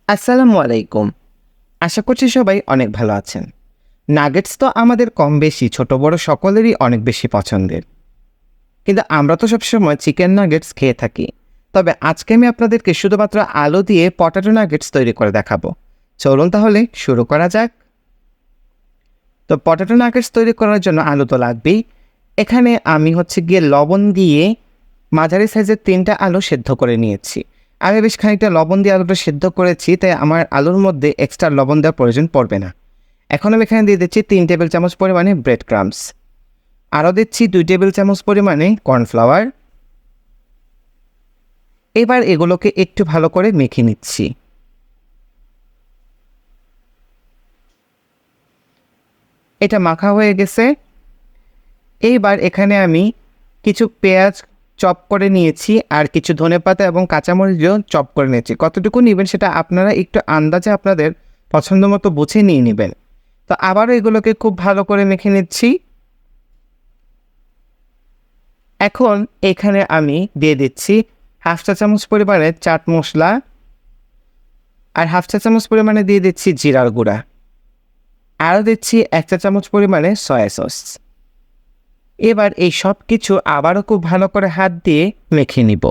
আসসালামু আলাইকুম। আশা করছি সবাই অনেক ভালো আছেন। নাগেটস তো আমাদের কম বেশি ছোট বড় সকলেরই অনেক বেশি পছন্দের। কিন্তু আমরা তো সবসময় চিকেন নাগেটস খেয়ে থাকি। তবে আজকে আমি আপনাদেরকে শুধুমাত্র আলু দিয়ে পটেটো নাগেটস তৈরি করে দেখাবো। চলুন তাহলে শুরু করা যাক। তো পটেটো নাগেটস তৈরি করার জন্য আলু তো লাগবেই। এখানে আমি গিয়ে লবণ দিয়ে মাঝারি সাইজের ৩টা আলু সেদ্ধ করে নিয়েছি। আমি বেশ খানিকটা লবণ দিয়ে আলুটা সেদ্ধ করেছি, তাই আমার আলুর মধ্যে এক্সট্রা লবণ দেওয়ার প্রয়োজন পড়বে না। এখন আমি এখানে দিয়ে দিচ্ছি ৩ টেবিল চামচ পরিমাণে ব্রেড ক্রাম্বস। আরও দিচ্ছি ২ টেবিল চামচ পরিমাণে কর্নফ্লাওয়ার। এবার এগুলোকে একটু ভালো করে মেখে নিচ্ছি। এটা মাখা হয়ে গেছে। এইবার এখানে আমি কিছু পেঁয়াজ চপ করে নিয়েছি আর কিছু ধনেপাতা এবং কাঁচামরিচও চপ করে নিয়েছি। কতটুকু নেবেন সেটা আপনারা একটু আন্দাজে আপনাদের পছন্দ মতো বুঝে নিয়ে নেবেন। তো আবারও এগুলোকে খুব ভালো করে মেখে নিচ্ছি। এখন এখানে আমি দিয়ে দিচ্ছি হাফ চা চামচ পরিমাণে চাট মশলা আর হাফ চা চামচ পরিমাণে দিয়ে দিচ্ছি জিরার গুঁড়া। আরও দিচ্ছি ১ চা চামচ পরিমাণে সয়া সস। এবার এই সব কিছু আবারও খুব ভালো করে হাত দিয়ে মেখে নিব।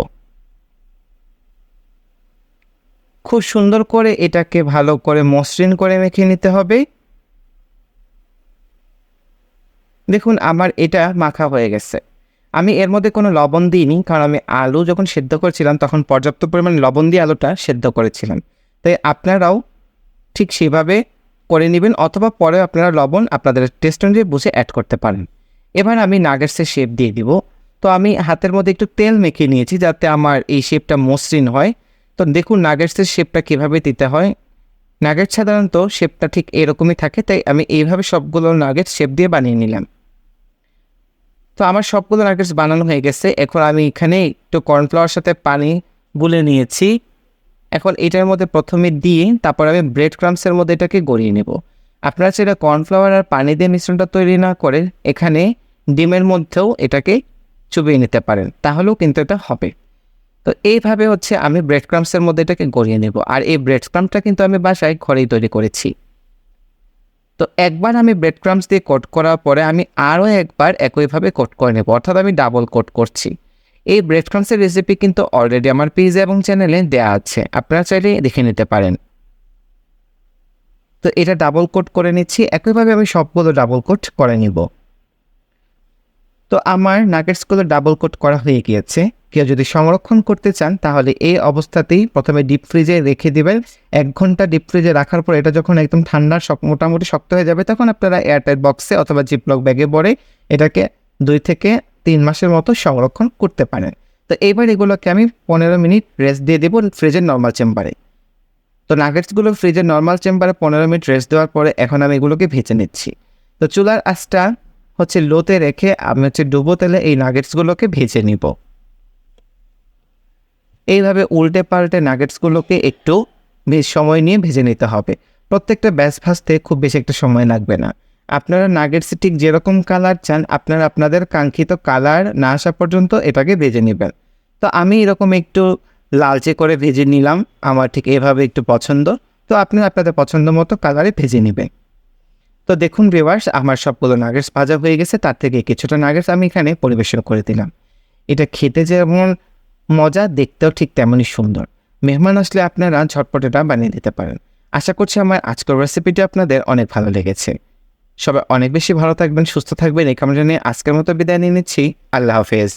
খুব সুন্দর করে এটাকে ভালো করে মসৃণ করে মেখে নিতে হবে। দেখুন আমার এটা মাখা হয়ে গেছে। আমি এর মধ্যে কোনো লবণ দিইনি, কারণ আমি আলু যখন সেদ্ধ করেছিলাম তখন পর্যাপ্ত পরিমাণে লবণ দিয়ে আলুটা সেদ্ধ করেছিলাম। তাই আপনারাও ঠিক সেভাবে করে নেবেন, অথবা পরে আপনারা লবণ আপনাদের টেস্ট অনুযায়ী বুঝে অ্যাড করতে পারেন। এবার আমি নাগেটসের শেপ দিয়ে দিব। তো আমি হাতের মধ্যে একটু তেল মেখে নিয়েছি যাতে আমার এই শেপটা মসৃণ হয়। তো দেখুন নাগেটসের শেপটা কীভাবে দিতে হয়। নাগেটস সাধারণত শেপটা ঠিক এরকমই থাকে, তাই আমি এইভাবে সবগুলো নাগেটস শেপ দিয়ে বানিয়ে নিলাম। তো আমার সবগুলো নাগেটস বানানো হয়ে গেছে। এখন আমি এখানে একটু কর্নফ্লাওয়ার সাথে পানি গুলে নিয়েছি। এখন এটার মধ্যে প্রথমে দিয়ে তারপর আমি ব্রেড ক্রাম্বসের মধ্যে এটাকে গড়িয়ে নেব। আপনারা সেটা কর্নফ্লাওয়ার আর পানি দিয়ে মিশ্রণটা তৈরি না করে এখানে ডিমের মধ্যেও এটাকে চুবিয়ে নিতে পারেন, তাহলেও কিন্তু এটা হবে। তো এইভাবে আমি ব্রেড ক্রাম্বসের মধ্যে এটাকে গড়িয়ে নেব। আর এই ব্রেড ক্রাম্বটা কিন্তু আমি বাসায় ঘরেই তৈরি করেছি। তো একবার আমি ব্রেড ক্রাম্বস দিয়ে কোট করার পরে আমি আরও একবার একইভাবে কোট করে নেব, অর্থাৎ আমি ডাবল কোট করছি। এই ব্রেড ক্রাম্বসের রেসিপি কিন্তু অলরেডি আমার পেজে এবং চ্যানেলে দেওয়া আছে, আপনারা চাইলে দেখে নিতে পারেন। তো এটা ডাবল কোট করে নিচ্ছি, একইভাবে আমি সবগুলো ডাবল কোট করে নিব। তো আমার নাগেটসগুলো ডাবল কোট করা হয়ে গিয়েছে। কেউ যদি সংরক্ষণ করতে চান তাহলে এই অবস্থাতেই প্রথমে ডিপ ফ্রিজে রেখে দেবেন। ১ ঘন্টা ডিপ ফ্রিজে রাখার পর এটা যখন একদম ঠান্ডা মোটামুটি শক্ত হয়ে যাবে, তখন আপনারা এয়ারটাইট বক্সে অথবা জিপলক ব্যাগে ভরে এটাকে ২ থেকে ৩ মাসের মতো সংরক্ষণ করতে পারেন। তো এইবার এগুলোকে আমি ১৫ মিনিট রেস্ট দিয়ে দেবো ফ্রিজের নর্মাল চেম্বারে। তো নাগেটসগুলো ফ্রিজের নর্মাল চেম্বারে ১৫ মিনিট রেস্ট দেওয়ার পরে এখন আমি এগুলোকে ভেজে নিচ্ছি। তো চুলার আঁচটা লোতে রেখে আমি ডুবো তেলে এই নাগেটসগুলোকে ভেজে নিব। এইভাবে উল্টে পাল্টে নাগেটসগুলোকে একটু বেশ সময় নিয়ে ভেজে নিতে হবে। প্রত্যেকটা ব্যাচ ভাজতে খুব বেশি একটা সময় লাগবে না। আপনারা নাগেটসে ঠিক যেরকম কালার চান আপনারা আপনাদের কাঙ্ক্ষিত কালার না আসা পর্যন্ত এটাকে ভেজে নেবেন। তো আমি এরকম একটু লালচে করে ভেজে নিলাম, আমার ঠিক এভাবে একটু পছন্দ। তো আপনারা আপনাদের পছন্দ মতো কালারে ভেজে নেবেন। তো দেখুন ভিউয়ার্স, আমার সবগুলো নাগেটস ভাজা হয়ে গেছে, তার থেকে কিছুটা নাগেটস আমি এখানে পরিবেশন করে দিলাম। এটা খেতে যেমন মজা, দেখতেও ঠিক তেমনই সুন্দর। মেহমান আসলে আপনারা ঝটপট এটা বানিয়ে দিতে পারেন। আশা করছি আমার আজকের রেসিপিটি আপনাদের অনেক ভালো লেগেছে। সবাই অনেক বেশি ভালো থাকবেন, সুস্থ থাকবেন এই কামনা নিয়ে আজকের মতো বিদায় নিয়ে নিচ্ছি। আল্লাহ হাফেজ।